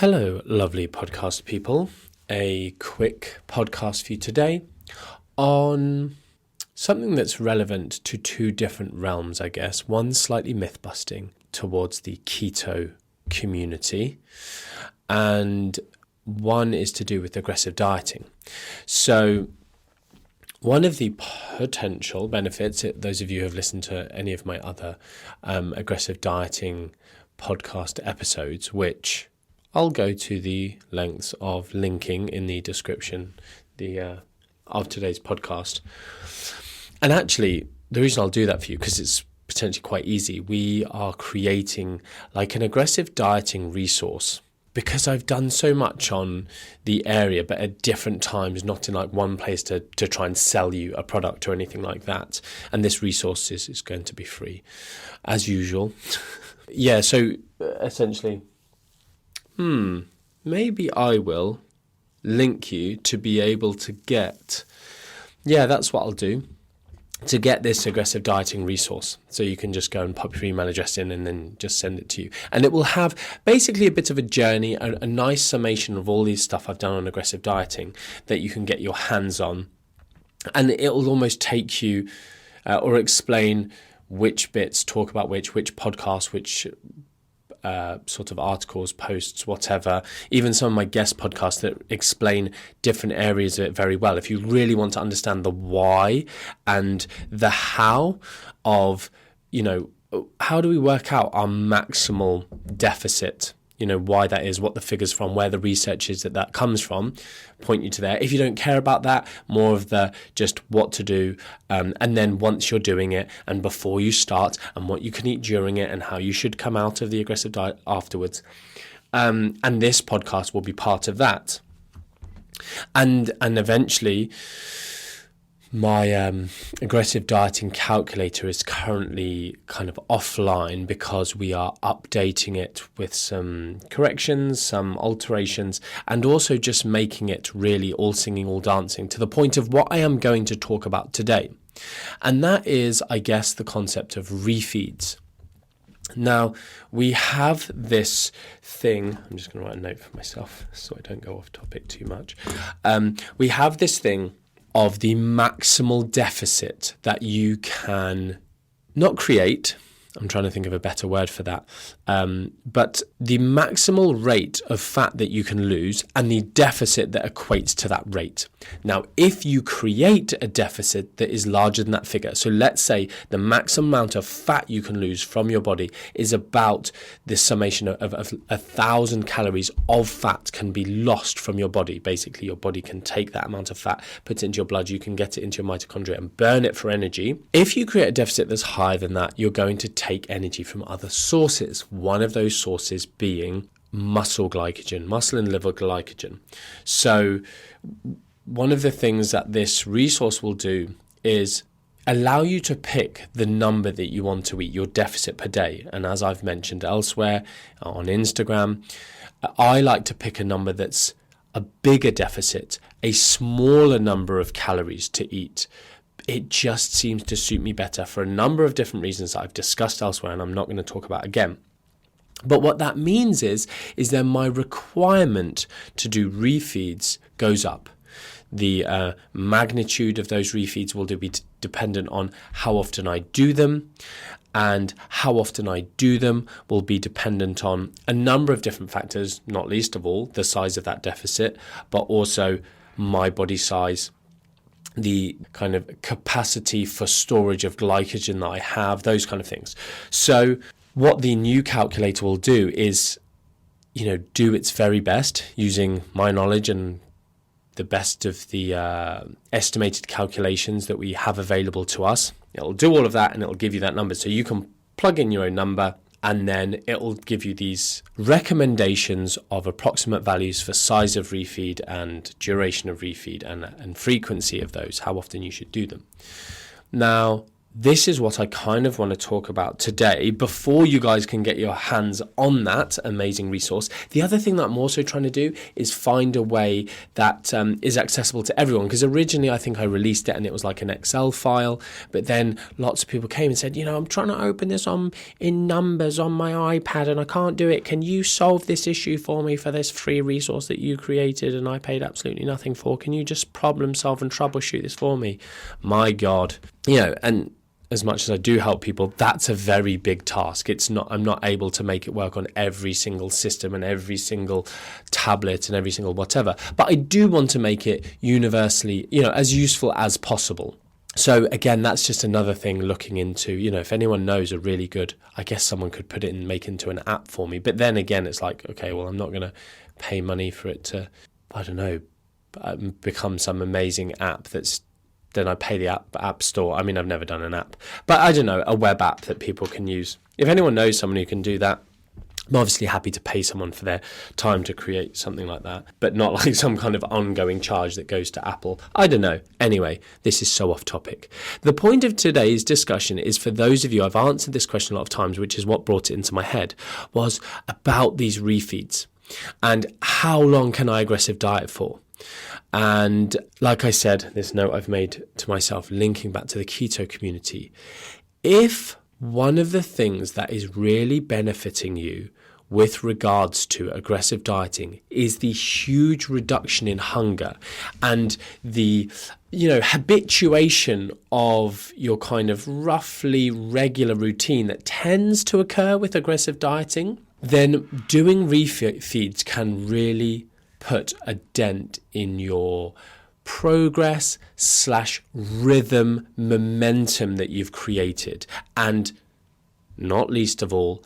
Hello, lovely podcast people. A quick podcast for you today on something that's relevant to two different realms, I guess. One slightly myth-busting towards the keto community, and one is to do with aggressive dieting. So one of the potential benefits, those of you who have listened to any of my other aggressive dieting podcast episodes, which I'll go to the lengths of linking in the description of today's podcast. And actually, the reason I'll do that for you, because it's potentially quite easy, we are creating like an aggressive dieting resource, because I've done so much on the area, but at different times, not in like one place to try and sell you a product or anything like that. And this resource is going to be free, as usual. Yeah, so essentially, maybe I will link you to be able to get, that's what I'll do, to get this aggressive dieting resource. So you can just go and pop your email address in and then just send it to you. And it will have basically a bit of a journey, a nice summation of all these stuff I've done on aggressive dieting that you can get your hands on. And it will almost take you or explain which bits talk about which podcasts, which sort of articles, posts, whatever, even some of my guest podcasts that explain different areas of it very well. If you really want to understand the why and the how of, how do we work out our maximal deficit, why that is, what the figures from, where the research is that comes from, point you to there. If you don't care about that, more of the just what to do, and then once you're doing it and before you start, and what you can eat during it and how you should come out of the aggressive diet afterwards. And this podcast will be part of that. And eventually, my aggressive dieting calculator is currently kind of offline because we are updating it with some corrections, some alterations, and also just making it really all singing, all dancing to the point of what I am going to talk about today. And that is, I guess, the concept of refeeds. Now, we have this thing, I'm just going to write a note for myself so I don't go off topic too much. We have this thing of the maximal deficit that you can not create. I'm trying to think of a better word for that. But the maximal rate of fat that you can lose and the deficit that equates to that rate. Now, if you create a deficit that is larger than that figure, so let's say the maximum amount of fat you can lose from your body is about the summation of 1,000 calories of fat can be lost from your body. Basically, your body can take that amount of fat, put it into your blood, you can get it into your mitochondria and burn it for energy. If you create a deficit that's higher than that, you're going to take energy from other sources. One of those sources being muscle glycogen, muscle and liver glycogen. So one of the things that this resource will do is allow you to pick the number that you want to eat, your deficit per day. And as I've mentioned elsewhere on Instagram, I like to pick a number that's a bigger deficit, a smaller number of calories to eat. It just seems to suit me better for a number of different reasons that I've discussed elsewhere and I'm not going to talk about again. But what that means is that my requirement to do refeeds goes up. The magnitude of those refeeds will be dependent on how often I do them, and how often I do them will be dependent on a number of different factors, not least of all the size of that deficit, but also my body size, the kind of capacity for storage of glycogen that I have, those kind of things. So what the new calculator will do is, do its very best using my knowledge and the best of the estimated calculations that we have available to us. It'll do all of that and it'll give you that number. So you can plug in your own number and then it'll give you these recommendations of approximate values for size of refeed and duration of refeed and frequency of those, how often you should do them. Now, this is what I kind of want to talk about today before you guys can get your hands on that amazing resource. The other thing that I'm also trying to do is find a way that is accessible to everyone, because originally I think I released it and it was like an Excel file, but then lots of people came and said, I'm trying to open this in Numbers on my iPad and I can't do it. Can you solve this issue for me for this free resource that you created and I paid absolutely nothing for? Can you just problem solve and troubleshoot this for me? My God. And as much as I do help people, that's a very big task. I'm not able to make it work on every single system and every single tablet and every single whatever. But I do want to make it universally, as useful as possible. So again, that's just another thing looking into, if anyone knows a really good, I guess someone could put it and make into an app for me. But then again, it's like, okay, well, I'm not going to pay money for it to, I don't know, become some amazing app then I pay the app store. I mean, I've never done an app, but I don't know, a web app that people can use. If anyone knows someone who can do that, I'm obviously happy to pay someone for their time to create something like that, but not like some kind of ongoing charge that goes to Apple. I don't know. Anyway, this is so off topic. The point of today's discussion is for those of you, I've answered this question a lot of times, which is what brought it into my head, was about these refeeds and how long can I aggressive diet for? And like I said, this note I've made to myself, linking back to the keto community, if one of the things that is really benefiting you with regards to aggressive dieting is the huge reduction in hunger and the habituation of your kind of roughly regular routine that tends to occur with aggressive dieting, then doing refeeds can really put a dent in your progress / rhythm momentum that you've created, and not least of all,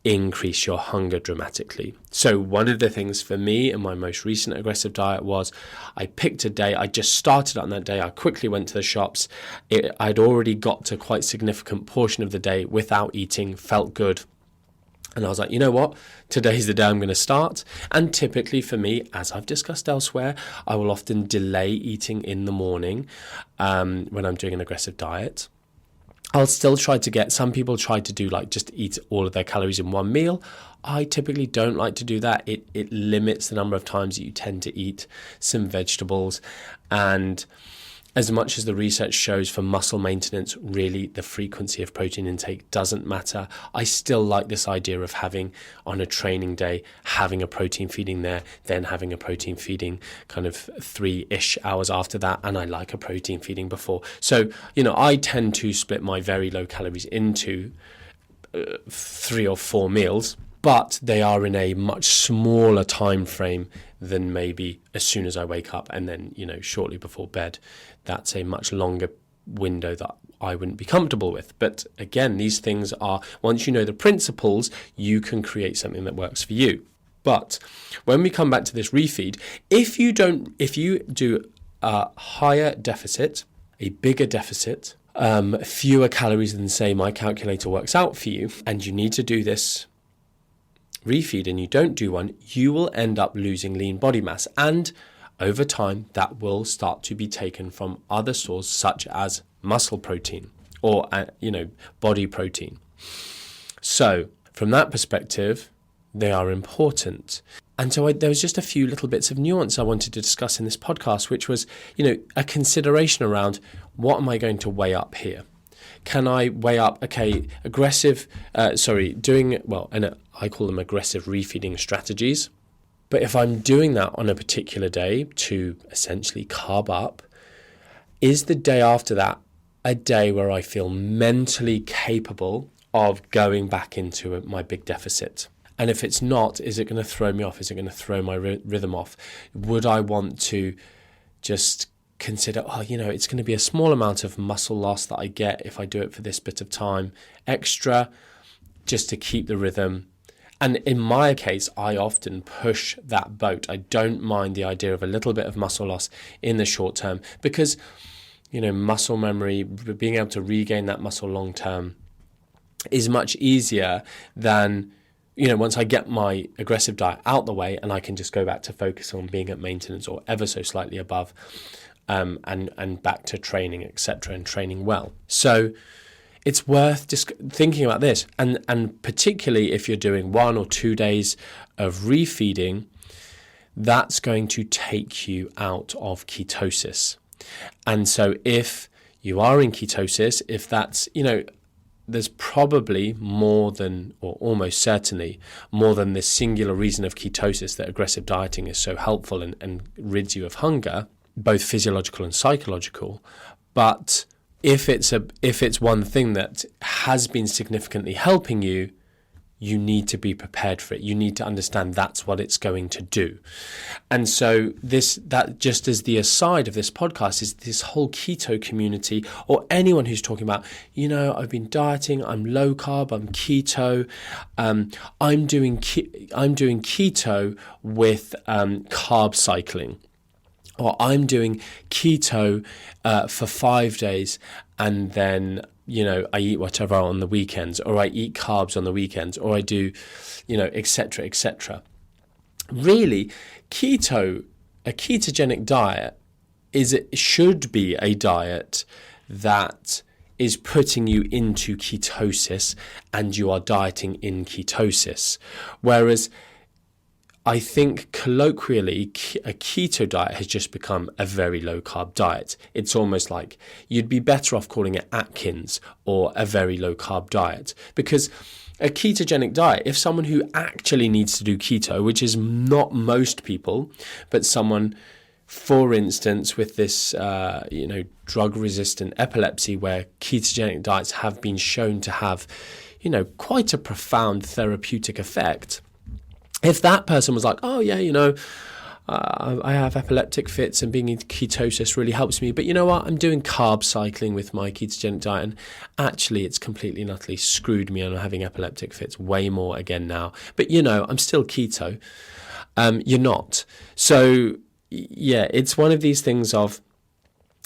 increase your hunger dramatically. So one of the things for me in my most recent aggressive diet was I picked a day, I just started on that day, I quickly went to the shops, I'd already got to quite a significant portion of the day without eating, felt good. And I was like, you know what? Today's the day I'm going to start. And typically for me, as I've discussed elsewhere, I will often delay eating in the morning when I'm doing an aggressive diet. I'll still try to some people try to do just eat all of their calories in one meal. I typically don't like to do that. It limits the number of times that you tend to eat some vegetables. And as much as the research shows for muscle maintenance, really the frequency of protein intake doesn't matter. I still like this idea of having on a training day, having a protein feeding there, then having a protein feeding kind of 3-ish hours after that. And I like a protein feeding before. So, I tend to split my very low calories into 3 or 4 meals, but they are in a much smaller time frame than maybe as soon as I wake up and then, shortly before bed. That's a much longer window that I wouldn't be comfortable with. But again, these things are, once you know the principles, you can create something that works for you. But when we come back to this refeed, if you do a higher deficit, a bigger deficit, fewer calories than say my calculator works out for you, and you need to do this refeed and you don't do one, you will end up losing lean body mass. And over time, that will start to be taken from other sources such as muscle protein or, body protein. So from that perspective, they are important. And so there was just a few little bits of nuance I wanted to discuss in this podcast, which was, a consideration around what am I going to weigh up here? Can I weigh up, I call them aggressive refeeding strategies. But if I'm doing that on a particular day to essentially carb up, is the day after that a day where I feel mentally capable of going back into my big deficit? And if it's not, is it going to throw me off? Is it going to throw my rhythm off? Would I want to just consider, it's going to be a small amount of muscle loss that I get if I do it for this bit of time extra, just to keep the rhythm? And in my case, I often push that boat. I don't mind the idea of a little bit of muscle loss in the short term because, muscle memory, being able to regain that muscle long term is much easier than, once I get my aggressive diet out the way and I can just go back to focus on being at maintenance or ever so slightly above. and back to training, etc., and training well. So it's worth just thinking about this, and particularly if you're doing 1 or 2 days of refeeding, that's going to take you out of ketosis. And so if you are in ketosis, if that's, there's probably more than, or almost certainly more than this singular reason of ketosis that aggressive dieting is so helpful and rids you of hunger, both physiological and psychological. But if it's one thing that has been significantly helping you, you need to be prepared for it. You need to understand that's what it's going to do. And so that just as the aside of this podcast is this whole keto community, or anyone who's talking about, I've been dieting, I'm low carb, I'm keto, I'm doing keto with carb cycling. Or I'm doing keto for 5 days, and then, I eat whatever on the weekends, or I eat carbs on the weekends, or I do, etc., etc. Really, a ketogenic diet should be a diet that is putting you into ketosis, and you are dieting in ketosis. Whereas I think colloquially, a keto diet has just become a very low carb diet. It's almost like you'd be better off calling it Atkins or a very low carb diet, because a ketogenic diet, if someone who actually needs to do keto, which is not most people, but someone, for instance, with this, drug-resistant epilepsy, where ketogenic diets have been shown to have, quite a profound therapeutic effect. If that person was like, oh yeah, I have epileptic fits and being in ketosis really helps me, but you know what, I'm doing carb cycling with my ketogenic diet, and actually it's completely and utterly screwed me, and I'm having epileptic fits way more again now, but I'm still keto. You're not. So yeah, it's one of these things of,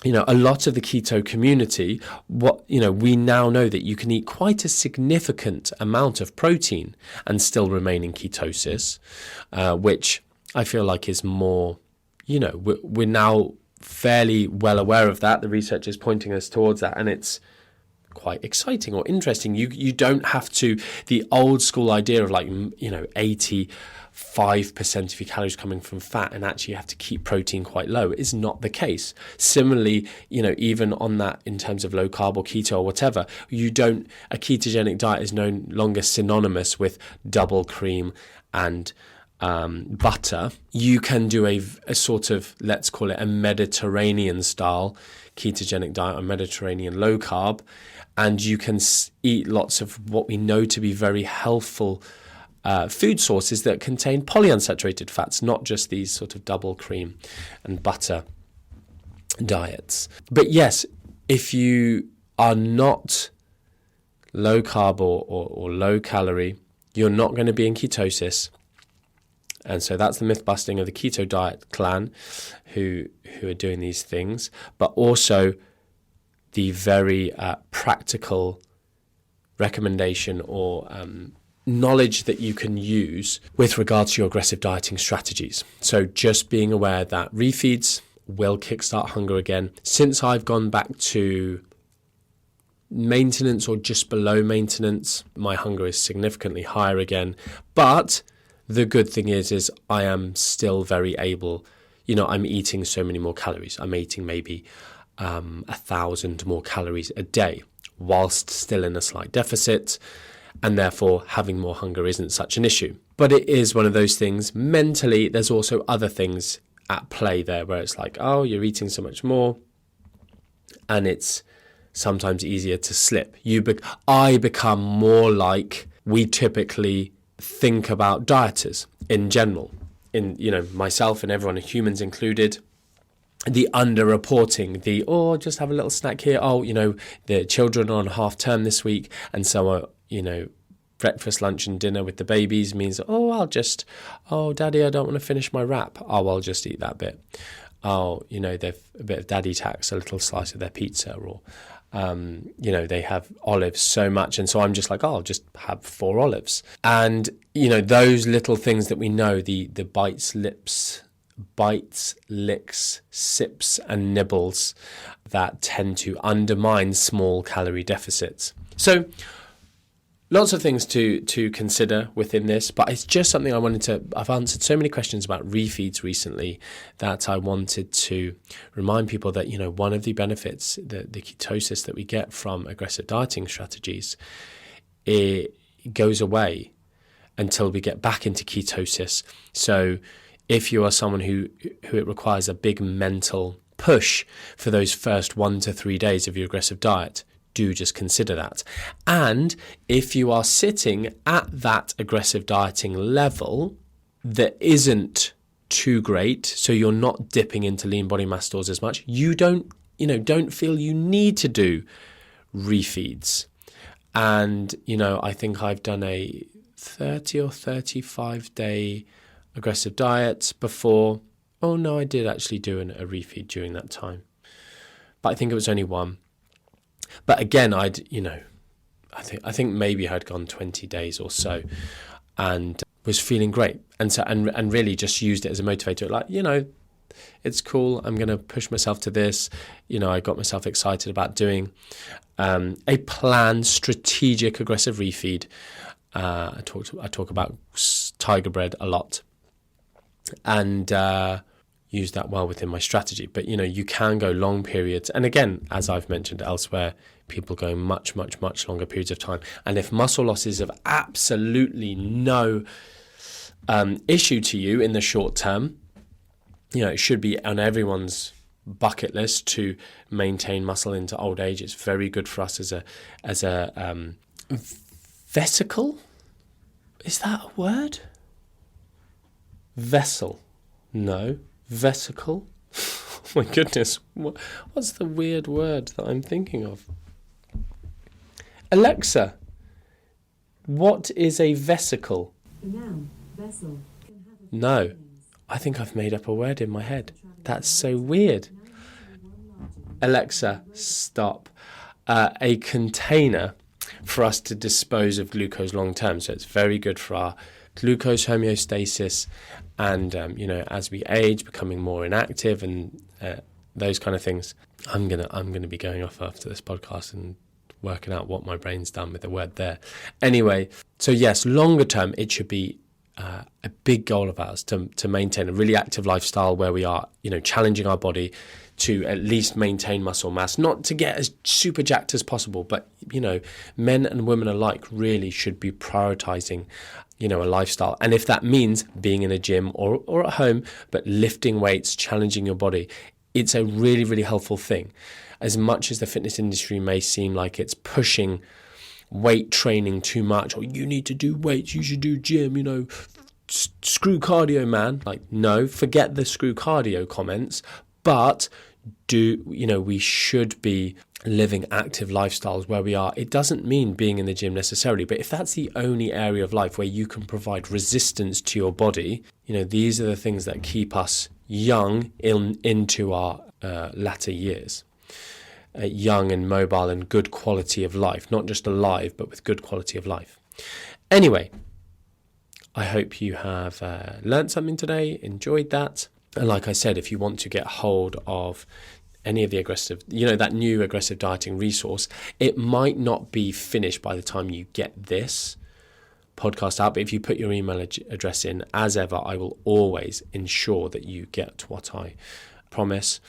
a lot of the keto community, we now know that you can eat quite a significant amount of protein and still remain in ketosis, which I feel like is more, we're now fairly well aware of that. The research is pointing us towards that, and it's quite exciting or interesting. You don't have to, the old school idea of 85% of your calories coming from fat, and actually you have to keep protein quite low, is not the case. Similarly, even on that, in terms of low carb or keto or whatever, a ketogenic diet is no longer synonymous with double cream and butter. You can do a sort of, let's call it a Mediterranean style ketogenic diet, or Mediterranean low carb, and you can eat lots of what we know to be very healthful food sources that contain polyunsaturated fats, not just these sort of double cream and butter diets. But yes, if you are not low carb or low calorie, you're not going to be in ketosis. And so that's the myth busting of the keto diet clan who are doing these things, but also the very practical recommendation or knowledge that you can use with regards to your aggressive dieting strategies. So just being aware that refeeds will kickstart hunger again. Since I've gone back to maintenance or just below maintenance, my hunger is significantly higher again. But the good thing is I am still very able, I'm eating so many more calories. I'm eating maybe 1,000 more calories a day whilst still in a slight deficit, and therefore having more hunger isn't such an issue. But it is one of those things, mentally, there's also other things at play there where it's like, oh, you're eating so much more, and it's sometimes easier to slip. I become more like we typically think about dieters in general, in myself and everyone, humans included. The underreporting, just have a little snack here. The children are on half term this week, and so breakfast, lunch and dinner with the babies means, daddy, I don't want to finish my wrap. I'll just eat that bit. They've a bit of daddy tax, a little slice of their pizza, or they have olives so much, and so I'm just like, I'll just have 4 olives. And those little things that we know, the bites, lips bites, licks, sips, and nibbles that tend to undermine small calorie deficits. So lots of things to consider within this, but it's just something I've answered so many questions about refeeds recently that I wanted to remind people that, one of the benefits, the ketosis that we get from aggressive dieting strategies, it goes away until we get back into ketosis. So if you are someone who it requires a big mental push for those first 1 to 3 days of your aggressive diet, do just consider that. And if you are sitting at that aggressive dieting level that isn't too great, so you're not dipping into lean body mass stores as much, you don't feel you need to do refeeds. And, I think I've done a 30 or 35 day aggressive diet before. Oh no, I did actually do a refeed during that time, but I think it was only one. But again, I think maybe I'd gone 20 days or so and was feeling great. And so, and really just used it as a motivator. Like, it's cool. I'm going to push myself to this. I got myself excited about doing a planned, strategic, aggressive refeed. I talk about tiger bread a lot, and use that well within my strategy. But you can go long periods, and again, as I've mentioned elsewhere, people go much, much, much longer periods of time. And if muscle loss is of absolutely no issue to you in the short term, it should be on everyone's bucket list to maintain muscle into old age. It's very good for us as a vesicle. Is that a word? Vessel? No. Vesicle? Oh my goodness. What's the weird word that I'm thinking of? Alexa, what is a vesicle? Noun, vessel. No. I think I've made up a word in my head. That's so weird. Alexa, stop. A container for us to dispose of glucose long term. So it's very good for our glucose homeostasis and, as we age, becoming more inactive and those kind of things. I'm gonna be going off after this podcast and working out what my brain's done with the word there. Anyway, so yes, longer term, it should be a big goal of ours to maintain a really active lifestyle where we are, challenging our body to at least maintain muscle mass, not to get as super jacked as possible, but, men and women alike really should be prioritizing, a lifestyle. And if that means being in a gym or at home, but lifting weights, challenging your body, it's a really, really helpful thing. As much as the fitness industry may seem like it's pushing weight training too much, or you need to do weights, you should do gym, screw cardio, man. Like, no, forget the screw cardio comments, but we should be living active lifestyles where we are. It doesn't mean being in the gym necessarily, but if that's the only area of life where you can provide resistance to your body, these are the things that keep us young into our latter years. Young and mobile and good quality of life, not just alive, but with good quality of life. Anyway, I hope you have learned something today, enjoyed that. And like I said, if you want to get hold of any of the aggressive, that new aggressive dieting resource, it might not be finished by the time you get this podcast out, but if you put your email address in, as ever, I will always ensure that you get what I promise,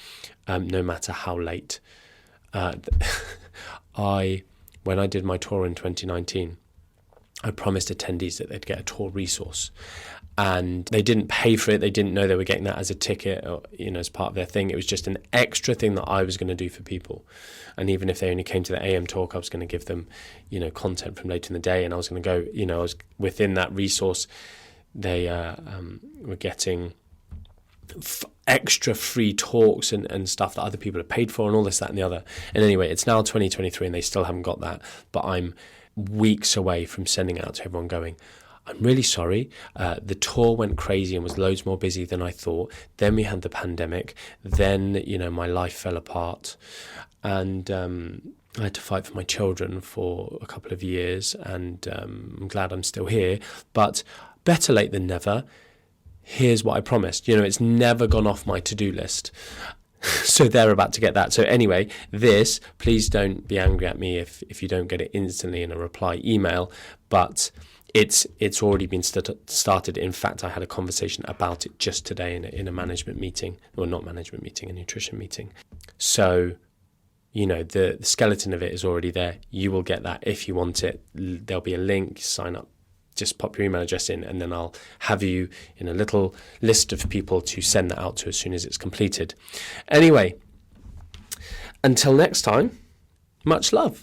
no matter how late. When I did my tour in 2019, I promised attendees that they'd get a tour resource, and they didn't pay for it. They didn't know they were getting that as a ticket or, as part of their thing. It was just an extra thing that I was going to do for people. And even if they only came to the AM talk, I was going to give them, content from later in the day, and I was going to go, I was within that resource. They were getting extra free talks and stuff that other people have paid for and all this, that and the other. And anyway, it's now 2023 and they still haven't got that, but I'm weeks away from sending it out to everyone going, I'm really sorry, the tour went crazy and was loads more busy than I thought. Then we had the pandemic, then my life fell apart, and I had to fight for my children for a couple of years, and I'm glad I'm still here, but better late than never. here's what I promised. It's never gone off my to-do list. So they're about to get that. So anyway, please don't be angry at me if you don't get it instantly in a reply email, but it's already been started. In fact, I had a conversation about it just today in a management meeting, or not management meeting, a nutrition meeting. So, the skeleton of it is already there. You will get that if you want it. There'll be a link, sign up. Just pop your email address in, and then I'll have you in a little list of people to send that out to as soon as it's completed. Anyway, until next time, much love.